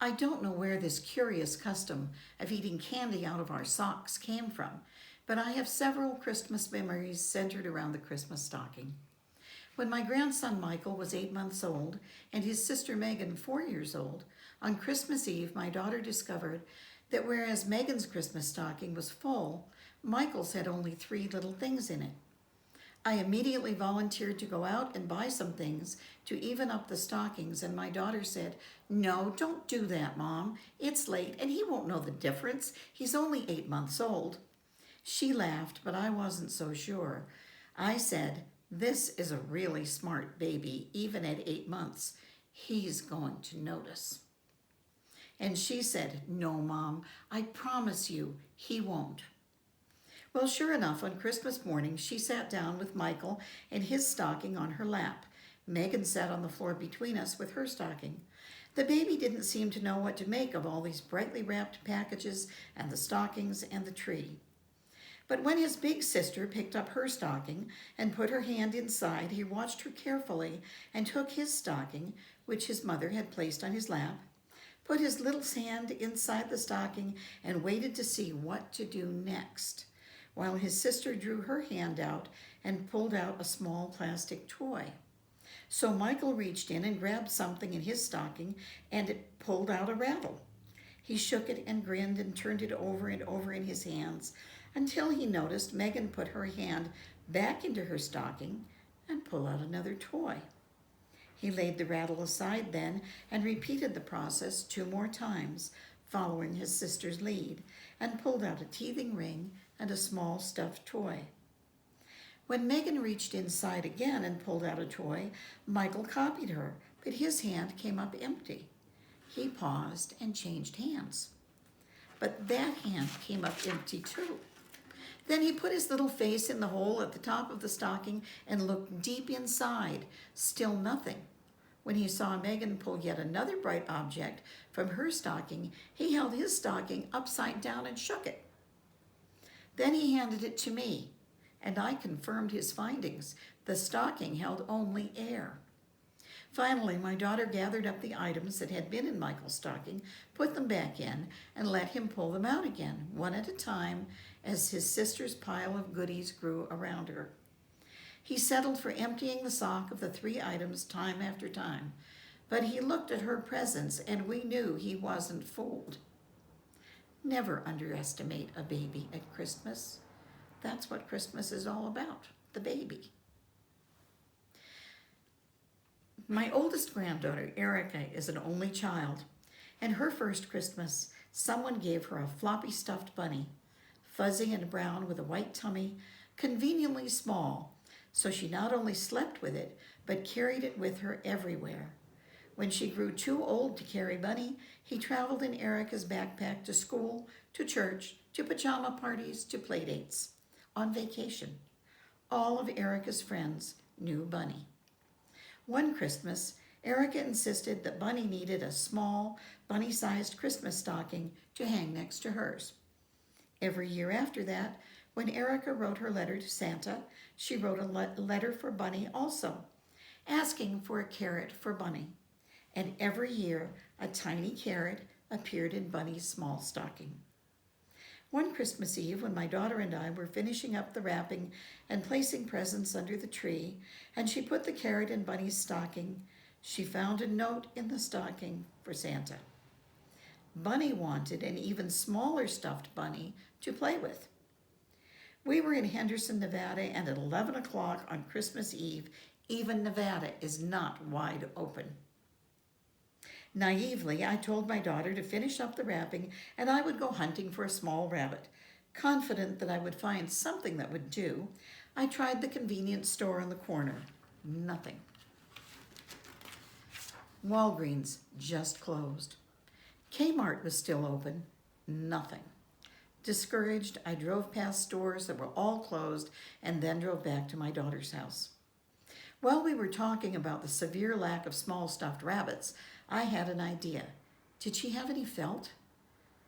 I don't know where this curious custom of eating candy out of our socks came from, but I have several Christmas memories centered around the Christmas stocking. When my grandson Michael was 8 months old and his sister Megan 4 years old, on Christmas Eve my daughter discovered that whereas Megan's Christmas stocking was full, Michael's had only three little things in it. I immediately volunteered to go out and buy some things to even up the stockings, and my daughter said, "No, don't do that, Mom. It's late and he won't know the difference. He's only 8 months old." She laughed, but I wasn't so sure. I said, "This is a really smart baby, even at 8 months. He's going to notice." And she said, "No, Mom, I promise you, he won't." Well, sure enough, on Christmas morning, she sat down with Michael and his stocking on her lap. Megan sat on the floor between us with her stocking. The baby didn't seem to know what to make of all these brightly wrapped packages and the stockings and the tree. But when his big sister picked up her stocking and put her hand inside, he watched her carefully and took his stocking, which his mother had placed on his lap, put his little hand inside the stocking, and waited to see what to do next, while his sister drew her hand out and pulled out a small plastic toy. So Michael reached in and grabbed something in his stocking, and it pulled out a rattle. He shook it and grinned and turned it over and over in his hands until he noticed Megan put her hand back into her stocking and pull out another toy. He laid the rattle aside then and repeated the process 2 more times, following his sister's lead, and pulled out a teething ring and a small stuffed toy. When Megan reached inside again and pulled out a toy, Michael copied her, but his hand came up empty. He paused and changed hands. But that hand came up empty too. Then he put his little face in the hole at the top of the stocking and looked deep inside. Still nothing. When he saw Megan pull yet another bright object from her stocking, he held his stocking upside down and shook it. Then he handed it to me, and I confirmed his findings. The stocking held only air. Finally, my daughter gathered up the items that had been in Michael's stocking, put them back in, and let him pull them out again, one at a time, as his sister's pile of goodies grew around her. He settled for emptying the sock of the three items time after time, but he looked at her presents, and we knew he wasn't fooled. Never underestimate a baby at Christmas. That's what Christmas is all about, the baby. My oldest granddaughter, Erica, is an only child, and her first Christmas, someone gave her a floppy stuffed bunny, fuzzy and brown with a white tummy, conveniently small, so she not only slept with it, but carried it with her everywhere. When she grew too old to carry Bunny, he traveled in Erica's backpack to school, to church, to pajama parties, to playdates, on vacation. All of Erica's friends knew Bunny. One Christmas, Erica insisted that Bunny needed a small, bunny-sized Christmas stocking to hang next to hers. Every year after that, when Erica wrote her letter to Santa, she wrote a letter for Bunny also, asking for a carrot for Bunny. And every year, a tiny carrot appeared in Bunny's small stocking. One Christmas Eve, when my daughter and I were finishing up the wrapping and placing presents under the tree, and she put the carrot in Bunny's stocking, she found a note in the stocking for Santa. Bunny wanted an even smaller stuffed bunny to play with. We were in Henderson, Nevada, and at 11 o'clock on Christmas Eve, even Nevada is not wide open. Naively, I told my daughter to finish up the wrapping and I would go hunting for a small rabbit. Confident that I would find something that would do, I tried the convenience store on the corner. Nothing. Walgreens just closed. Kmart was still open. Nothing. Discouraged, I drove past stores that were all closed and then drove back to my daughter's house. While we were talking about the severe lack of small stuffed rabbits, I had an idea. Did she have any felt?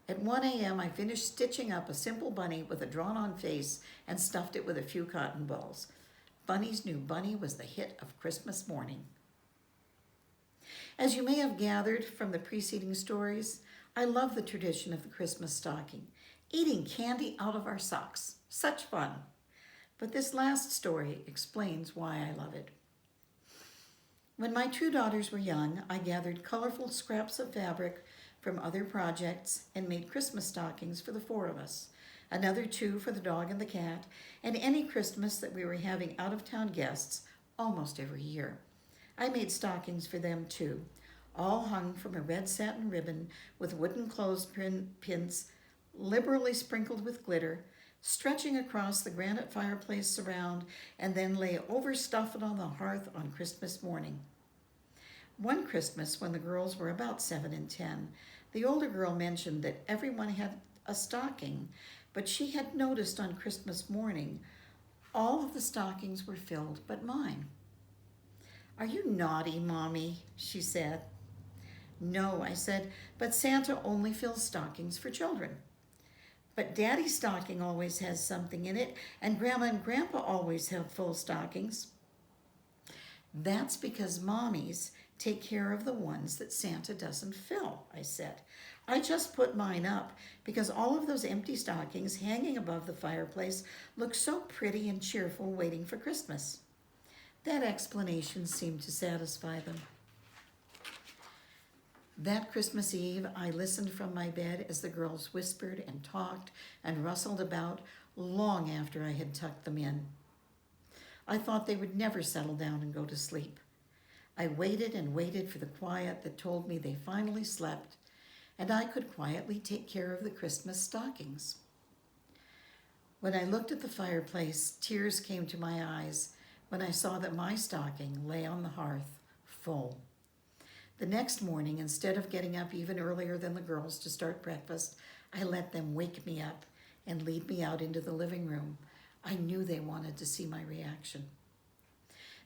At 1 a.m., I finished stitching up a simple bunny with a drawn-on face and stuffed it with a few cotton balls. Bunny's new bunny was the hit of Christmas morning. As you may have gathered from the preceding stories, I love the tradition of the Christmas stocking, eating candy out of our socks. Such fun. But this last story explains why I love it. When my two daughters were young, I gathered colorful scraps of fabric from other projects and made Christmas stockings for the four of us, another two for the dog and the cat, and any Christmas that we were having out-of-town guests almost every year. I made stockings for them too, all hung from a red satin ribbon with wooden clothespins liberally sprinkled with glitter, stretching across the granite fireplace surround, and then lay overstuffed on the hearth on Christmas morning. One Christmas, when the girls were about 7 and 10, the older girl mentioned that everyone had a stocking, but she had noticed on Christmas morning all of the stockings were filled but mine. "Are you naughty, Mommy?" she said. "No," I said, "but Santa only fills stockings for children." "But Daddy's stocking always has something in it, and Grandma and Grandpa always have full stockings." "That's because Mommies take care of the ones that Santa doesn't fill," I said. "I just put mine up because all of those empty stockings hanging above the fireplace look so pretty and cheerful waiting for Christmas." That explanation seemed to satisfy them. That Christmas Eve, I listened from my bed as the girls whispered and talked and rustled about long after I had tucked them in. I thought they would never settle down and go to sleep. I waited and waited for the quiet that told me they finally slept, and I could quietly take care of the Christmas stockings. When I looked at the fireplace, tears came to my eyes when I saw that my stocking lay on the hearth, full. The next morning, instead of getting up even earlier than the girls to start breakfast, I let them wake me up and lead me out into the living room. I knew they wanted to see my reaction.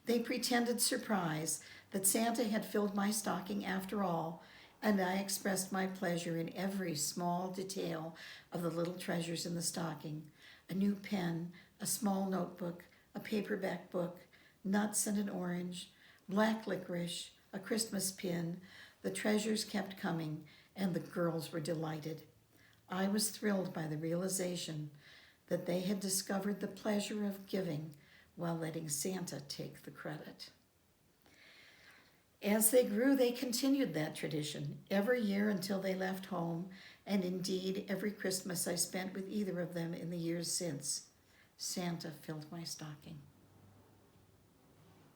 They pretended surprise that Santa had filled my stocking after all, and I expressed my pleasure in every small detail of the little treasures in the stocking: a new pen, a small notebook, a paperback book, nuts and an orange, black licorice, a Christmas pin. The treasures kept coming, and the girls were delighted. I was thrilled by the realization that they had discovered the pleasure of giving while letting Santa take the credit. As they grew, they continued that tradition every year until they left home, and indeed every Christmas I spent with either of them in the years since. Santa filled my stocking.